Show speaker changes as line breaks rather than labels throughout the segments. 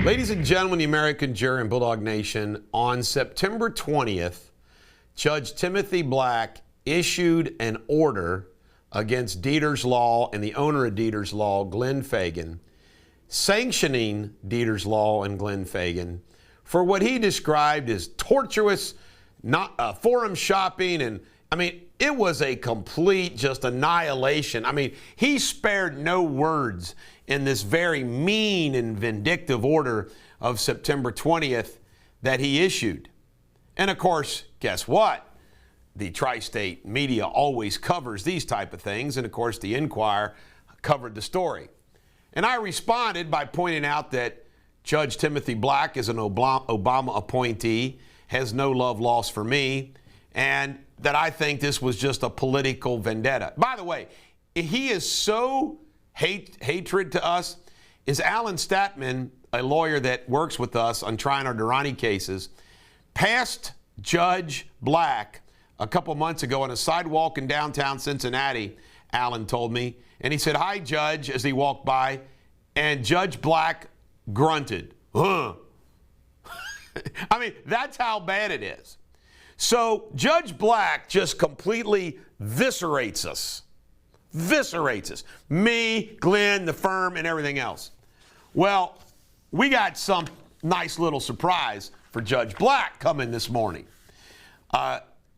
Ladies and gentlemen, the American jury and Bulldog Nation, on September 20th, Judge Timothy Black issued an order against Deters Law and the owner of Deters Law, Glenn Fagan, sanctioning Deters Law and Glenn Fagan for what he described as tortuous forum shopping. And I mean, it was a complete just annihilation. I mean, he spared no words in this very mean and vindictive order of September 20th that he issued. And of course, guess what? The tri-state media always covers these type of things. And of course, the Inquirer covered the story. And I responded by pointing out that Judge Timothy Black is an Obama appointee, has no love lost for me, and that I think this was just a political vendetta. By the way, he is so hatred to us. Is Alan Statman, a lawyer that works with us on trying our Durrani cases, passed Judge Black a couple months ago on a sidewalk in downtown Cincinnati, Alan told me, and he said, "Hi, Judge," as he walked by, and Judge Black grunted, "Huh." I mean, that's how bad it is. So Judge Black just completely viscerates us. Me, Glenn, the firm, and everything else. Well, we got some nice little surprise for Judge Black coming this morning.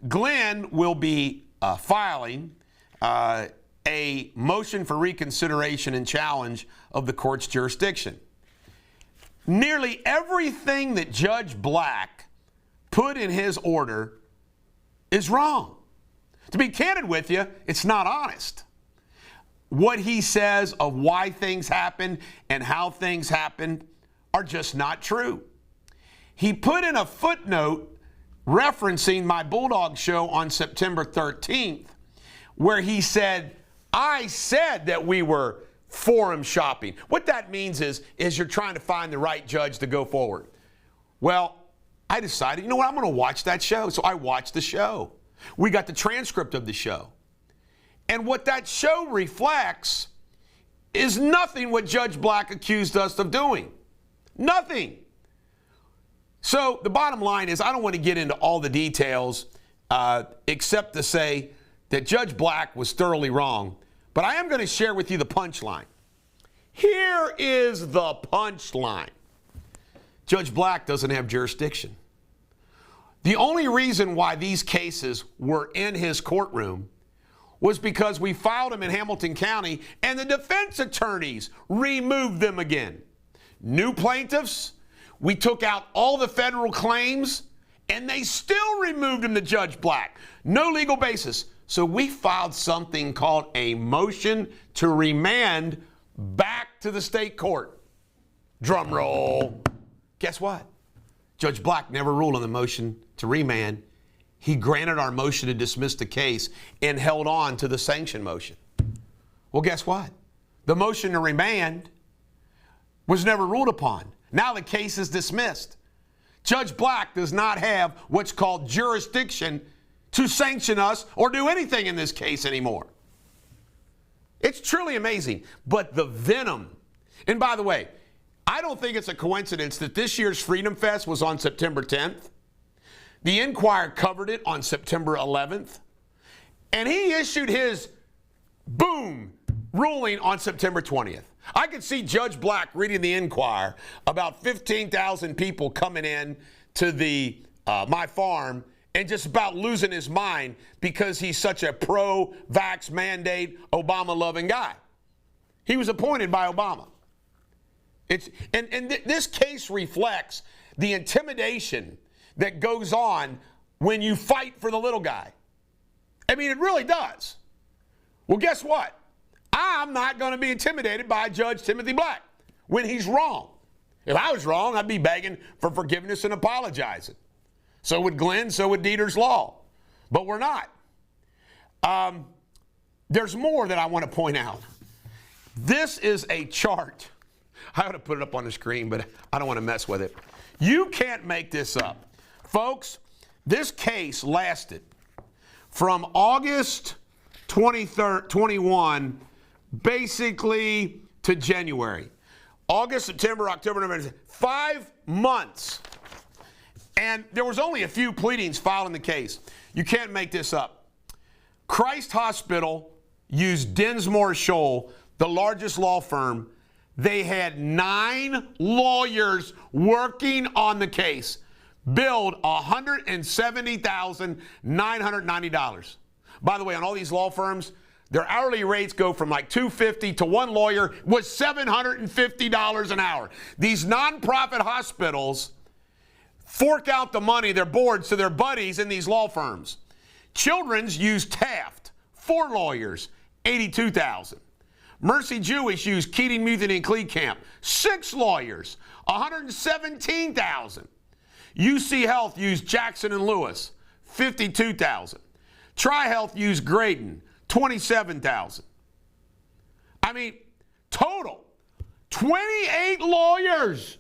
Glenn will be filing a motion for reconsideration and challenge of the court's jurisdiction. Nearly everything that Judge Black put in his order is wrong. To be candid with you, it's not honest. What he says of why things happen and how things happen are just not true. He put in a footnote referencing my Bulldog show on September 13th, where he said, "I said that we were forum shopping." What that means is you're trying to find the right judge to go forward. Well, I decided, you know what, I'm going to watch that show. So I watched the show. We got the transcript of the show. And what that show reflects is nothing what Judge Black accused us of doing. Nothing. So the bottom line is, I don't want to get into all the details except to say that Judge Black was thoroughly wrong. But I am going to share with you the punchline. Here is the punchline. Judge Black doesn't have jurisdiction. The only reason why these cases were in his courtroom was because we filed them in Hamilton County and the defense attorneys removed them again. New plaintiffs, we took out all the federal claims and they still removed them to Judge Black. No legal basis. So we filed something called a motion to remand back to the state court. Drum roll. Guess what? Judge Black never ruled on the motion to remand. He granted our motion to dismiss the case and held on to the sanction motion. Well, guess what? The motion to remand was never ruled upon. Now the case is dismissed. Judge Black does not have what's called jurisdiction to sanction us or do anything in this case anymore. It's truly amazing. But the venom, and by the way, I don't think it's a coincidence that this year's Freedom Fest was on September 10th. The Inquirer covered it on September 11th. And he issued his boom ruling on September 20th. I could see Judge Black reading the Inquirer about 15,000 people coming in to the my farm and just about losing his mind because he's such a pro-vax mandate, Obama-loving guy. He was appointed by Obama. This case reflects the intimidation that goes on when you fight for the little guy. I mean, it really does. Well, guess what? I'm not going to be intimidated by Judge Timothy Black when he's wrong. If I was wrong, I'd be begging for forgiveness and apologizing. So would Glenn, so would Deters Law. But we're not. There's more that I want to point out. This is a chart. I ought to put it up on the screen, but I don't want to mess with it. You can't make this up. Folks, this case lasted from August 23rd, 21, basically to January. August, September, October, November, 5 months. And there was only a few pleadings filed in the case. You can't make this up. Christ Hospital used Dinsmore Shoal, the largest law firm. They had 9 lawyers working on the case, billed $170,990. By the way, on all these law firms, their hourly rates go from like $250 to one lawyer was $750 an hour. These nonprofit hospitals fork out the money, their boards, to their buddies in these law firms. Children's used Taft, 4 lawyers, $82,000. Mercy Jewish used Keating, Mutiny, and Kleekamp, 6 lawyers, $117,000. UC Health used Jackson and Lewis, $52,000. TriHealth used Graydon, $27,000. I mean, total, 28 lawyers,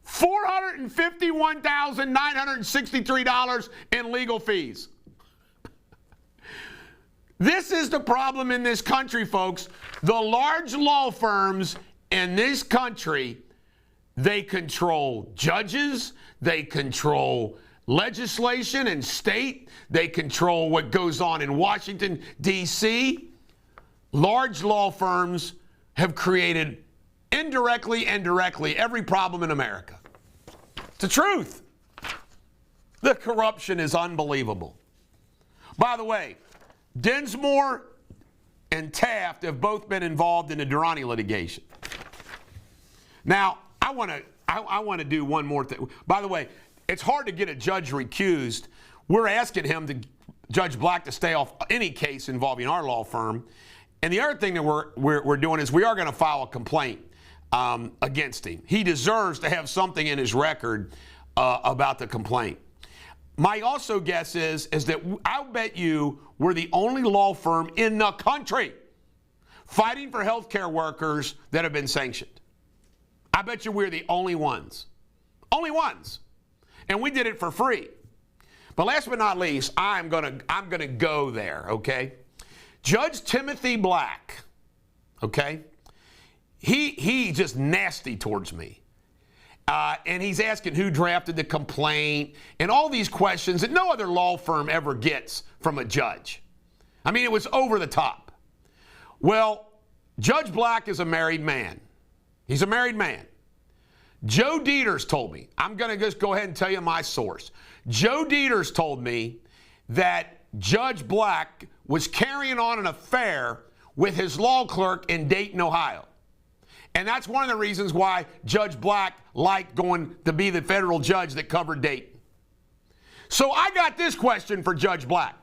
$451,963 in legal fees. This is the problem in this country, folks. The large law firms in this country, they control judges, they control legislation and state, they control what goes on in Washington, D.C. Large law firms have created indirectly and directly every problem in America. It's the truth. The corruption is unbelievable. By the way, Dinsmore and Taft have both been involved in the Durrani litigation. Now, I want to do one more thing. By the way, it's hard to get a judge recused. We're asking him, Judge Black, to stay off any case involving our law firm. And the other thing that we're doing is we are going to file a complaint against him. He deserves to have something in his record about the complaint. My also guess is that I'll bet you we're the only law firm in the country fighting for healthcare workers that have been sanctioned. I bet you we're the only ones. Only ones. And we did it for free. But last but not least, I'm gonna go there, okay? Judge Timothy Black, okay? He just nasty towards me. And he's asking who drafted the complaint and all these questions that no other law firm ever gets from a judge. I mean, it was over the top. Well, Judge Black is a married man. He's a married man. Joe Deters told me, I'm going to just go ahead and tell you my source. Joe Deters told me that Judge Black was carrying on an affair with his law clerk in Dayton, Ohio. And that's one of the reasons why Judge Black liked going to be the federal judge that covered Dayton. So I got this question for Judge Black.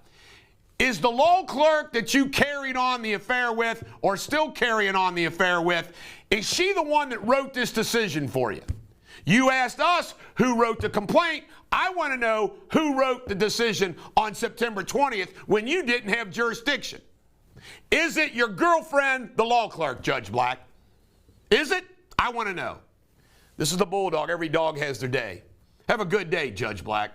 Is the law clerk that you carried on the affair with, or still carrying on the affair with, is she the one that wrote this decision for you? You asked us who wrote the complaint. I want to know who wrote the decision on September 20th when you didn't have jurisdiction. Is it your girlfriend, the law clerk, Judge Black? Is it? I want to know. This is the Bulldog. Every dog has their day. Have a good day, Judge Black.